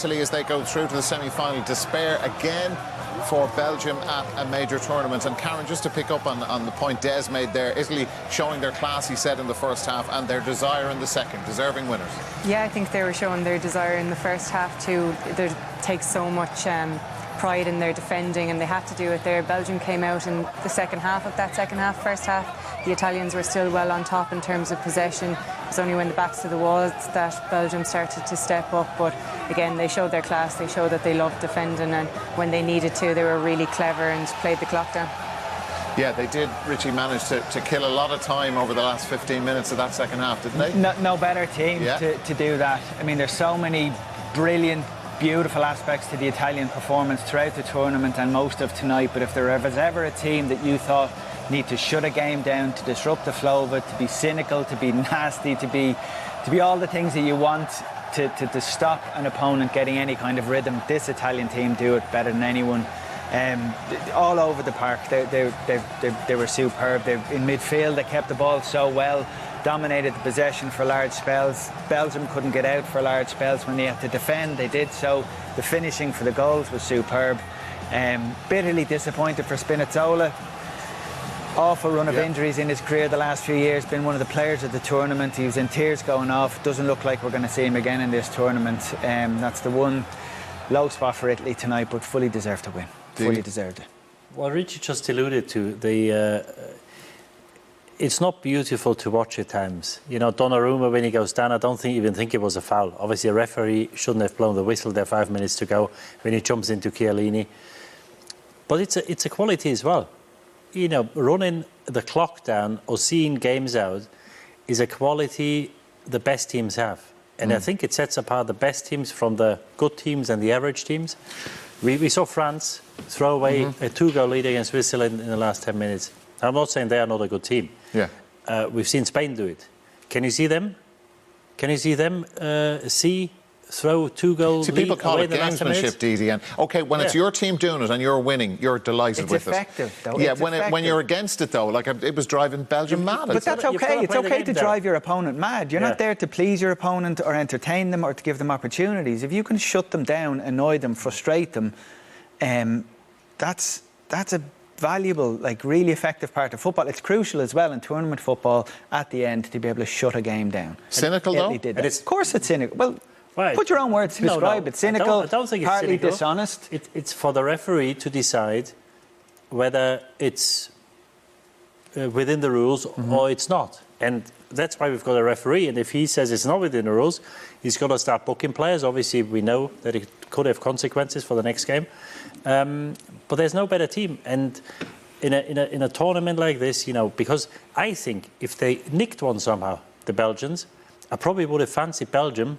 Italy as they go through to the semi-final. Despair again for Belgium at a major tournament. And Karen, just to pick up on the point Des made there, Italy showing their class, he said, in the first half, and their desire in the second, deserving winners. Yeah, I think they were showing their desire in the first half too. They take so much pride in their defending, and they had to do it there. Belgium came out in the second half of that second half. First half, the Italians were still well on top in terms of possession. It was only when the backs to the walls that Belgium started to step up. But again, they showed their class. They showed that they loved defending, and when they needed to, they were really clever and played the clock down. Yeah, they did, Richie, manage to kill a lot of time over the last 15 minutes of that second half, didn't they? No better team to do that. I mean, there's so many brilliant, beautiful aspects to the Italian performance throughout the tournament and most of tonight. But if there was ever a team that you thought need to shut a game down, to disrupt the flow of it, to be cynical, to be nasty, to be all the things that you want to stop an opponent getting any kind of rhythm, this Italian team do it better than anyone. All over the park, they were superb. In midfield, they kept the ball so well, dominated the possession for large spells. Belgium couldn't get out for large spells when they had to defend. They did so. The finishing for the goals was superb. Bitterly disappointed for Spinazzola. Awful run of injuries in his career the last few years. Been one of the players of the tournament. He was in tears going off. Doesn't look like we're going to see him again in this tournament. That's the one low spot for Italy tonight, but fully deserved to win. Fully deserved it. Well, Richie just alluded to the. It's not beautiful to watch at times. You know, Donnarumma, when he goes down, I don't even think it was a foul. Obviously, a referee shouldn't have blown the whistle there 5 minutes to go when he jumps into Chiellini. But it's a quality as well. You know, running the clock down or seeing games out is a quality the best teams have. And I think it sets apart the best teams from the good teams and the average teams. We saw France throw away a 2-goal lead against Switzerland in the last 10 minutes. I'm not saying they are not a good team. Yeah. We've seen Spain do it. Can you see them? Can you see them throw 2 goals? See, people call it gamesmanship, Didi. And okay, when it's your team doing it and you're winning, you're delighted with it. It's effective, though. Yeah, when you're against it, though, like it was driving Belgium mad. But that's okay. It's okay to drive your opponent mad. You're not there to please your opponent or entertain them or to give them opportunities. If you can shut them down, annoy them, frustrate them, that's a valuable, like really effective part of football. It's crucial as well in tournament football at the end to be able to shut a game down. Cynical, though? Of course it's cynical. Well, put your own words to describe it. Cynical, I don't think it's partly cynical. Dishonest. It's for the referee to decide whether it's within the rules or it's not. And that's why we've got a referee. And if he says it's not within the rules, he's got to start booking players. Obviously, we know that it could have consequences for the next game. But there's no better team. And in a tournament like this, you know, because I think if they nicked one somehow, the Belgians, I probably would have fancied Belgium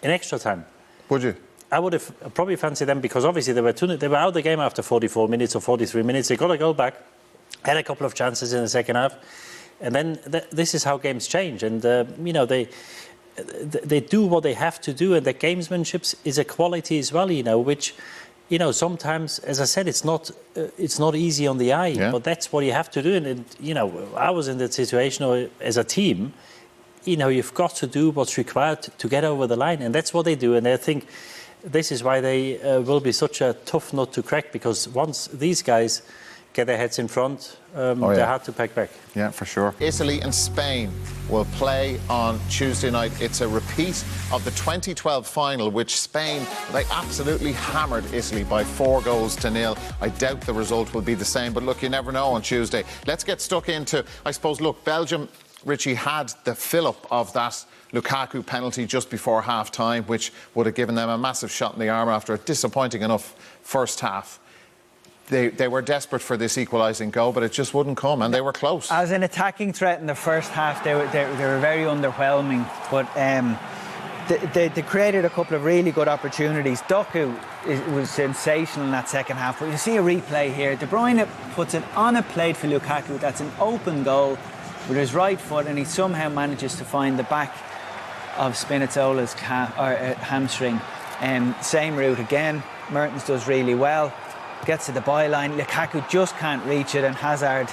in extra time. Would you? I would have probably fancied them because obviously they were out of the game after 44 minutes or 43 minutes. They got to go back, had a couple of chances in the second half, and then this is how games change. And you know, they do what they have to do, and the gamesmanship is a quality as well. You know, which, you know, sometimes, as I said, it's not easy on the eye, but that's what you have to do. And you know, I was in that situation as a team. You know, you've got to do what's required to get over the line, and that's what they do. And I think this is why they will be such a tough nut to crack, because once these guys get their heads in front, they're hard to pack back. Yeah, for sure. Italy and Spain will play on Tuesday night. It's a repeat of the 2012 final, which Spain, they absolutely hammered Italy by 4-0. I doubt the result will be the same, but look, you never know on Tuesday. Let's get stuck into, I suppose, look, Belgium, Richie, had the fill-up of that Lukaku penalty just before half-time, which would have given them a massive shot in the arm after a disappointing enough first half. They were desperate for this equalising goal, but it just wouldn't come, and they were close. As an attacking threat in the first half, they were very underwhelming, but they created a couple of really good opportunities. Doku was sensational in that second half, but you see a replay here. De Bruyne puts it on a plate for Lukaku. That's an open goal with his right foot, and he somehow manages to find the back of Spinazzola's hamstring. Same route again. Mertens does really well. Gets to the byline. Lukaku just can't reach it, and Hazard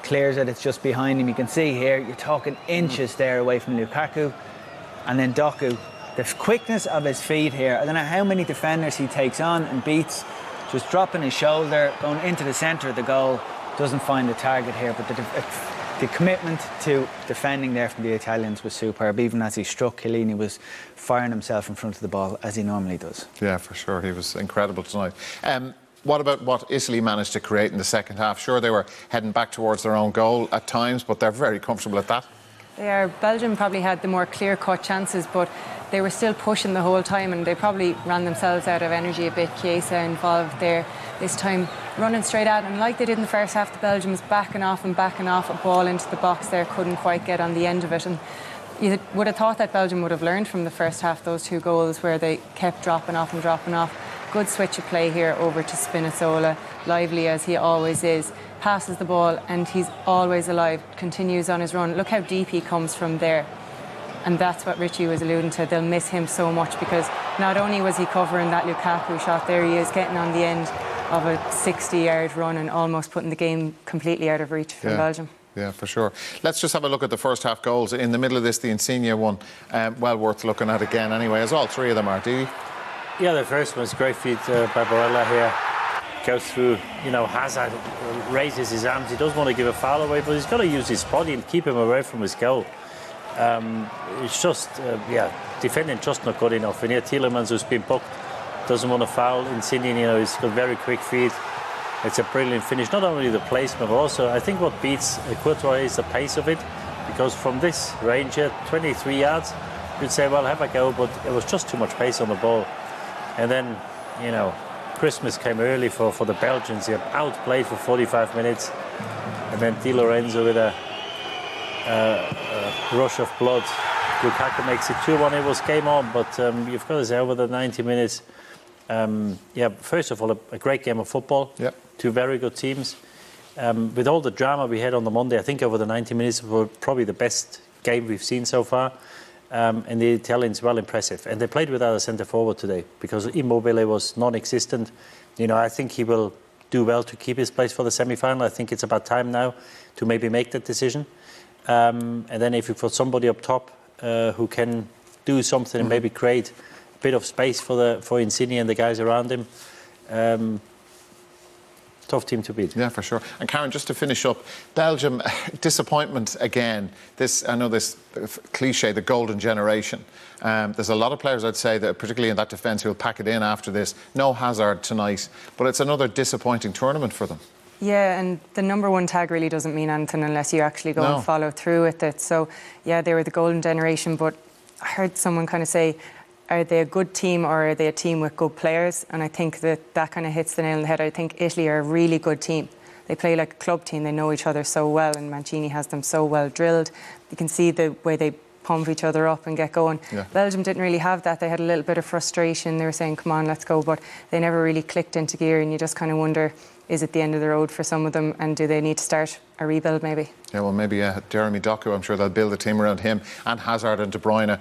clears it. It's just behind him. You can see here, you're talking inches there away from Lukaku. And then Doku the quickness of his feet here. I don't know how many defenders he takes on and beats, just dropping his shoulder, going into the centre of the goal, doesn't find the target here, but the commitment to defending there from the Italians was superb. Even as he struck, Chiellini was firing himself in front of the ball, as he normally does. Yeah, for sure. He was incredible tonight. What about what Italy managed to create in the second half? Sure, they were heading back towards their own goal at times, but they're very comfortable at that. They are. Belgium probably had the more clear-cut chances, but they were still pushing the whole time, and they probably ran themselves out of energy a bit. Chiesa involved there this time, running straight out, and like they did in the first half, the Belgians backing off, a ball into the box there, couldn't quite get on the end of it. And you would have thought that Belgium would have learned from the first half, those 2 goals where they kept dropping off. Good switch of play here over to Spinazzola, lively as he always is, passes the ball and he's always alive, continues on his run. Look how deep he comes from there. And that's what Richie was alluding to. They'll miss him so much, because not only was he covering that Lukaku shot, there he is getting on the end of a 60-yard run and almost putting the game completely out of reach for Belgium. Yeah, for sure. Let's just have a look at the first half goals. In the middle of this, the Insigne one, well worth looking at again anyway, as all 3 of them are, do you? Yeah, the first one's great feed by Barella here. Goes through, Hazard raises his arms. He doesn't want to give a foul away, but he's got to use his body and keep him away from his goal. It's just, defending just not good enough. And here, Tielemans, who's been booked, doesn't want to foul. Insigne, he's got very quick feet. It's a brilliant finish. Not only the placement, but also I think what beats Courtois is the pace of it. Because from this range here, 23 yards, you'd say, well, have a go, but it was just too much pace on the ball. And then, Christmas came early for the Belgians. They outplayed for 45 minutes. And then Di Lorenzo with a rush of blood. Lukaku makes it 2-1. It was game on, but you've got to say over the 90 minutes, first of all, a great game of football. Yep. 2 very good teams. With all the drama we had on the Monday, I think over the 90 minutes were probably the best game we've seen so far. And the Italians, well, impressive. And they played without a centre-forward today because Immobile was non-existent. I think he will do well to keep his place for the semi-final. I think it's about time now to maybe make that decision. And then if you put somebody up top who can do something and maybe create a bit of space for Insigne and the guys around him, tough team to beat. Yeah, for sure. And Karen, just to finish up, Belgium, disappointment again. I know this cliche, the golden generation. There's a lot of players, I'd say, that particularly in that defence, who'll pack it in after this. No Hazard tonight, but it's another disappointing tournament for them. Yeah, and the number 1 tag really doesn't mean anything unless you actually go and follow through with it. So, yeah, they were the golden generation, but I heard someone kind of say, are they a good team or are they a team with good players? And I think that kind of hits the nail on the head. I think Italy are a really good team. They play like a club team. They know each other so well, and Mancini has them so well drilled. You can see the way they pump each other up and get going. Yeah. Belgium didn't really have that. They had a little bit of frustration. They were saying, come on, let's go. But they never really clicked into gear, and you just kind of wonder, is it the end of the road for some of them, and do they need to start a rebuild maybe? Yeah, well, maybe Jeremy Doku, I'm sure they'll build a team around him and Hazard and De Bruyne.